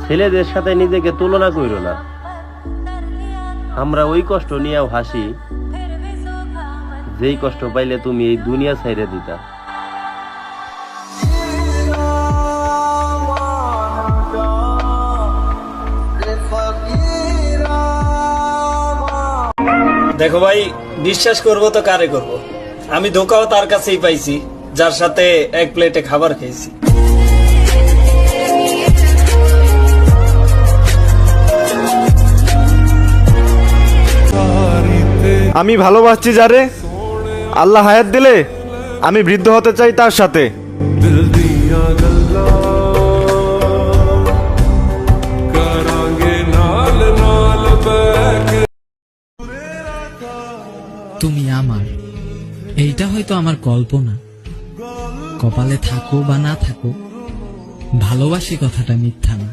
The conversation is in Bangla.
ছেলেদের সাথে নিজেকে তুলনা কইরো না। আমরা ওই কষ্ট নিয়েও হাসি যেই কষ্ট পাইলে তুমি এই দুনিয়া ছাইড়ে দিতা। দেখো ভাই, বিশ্বাস করব তো কারে করব? আমি ধোকাও তার কাছেই পাইছি যার সাথে এক প্লেটে খাবার খেয়েছি। আমি ভালোবাসছি যারে, আল্লাহ হায়াত দিলে আমি বৃদ্ধ হতে চাই তার সাথে। তুমি আমার, এইটা হয়তো আমার কল্পনা। কপালে থাকো বা না থাকো, ভালোবাসি কথাটা মিথ্যা না।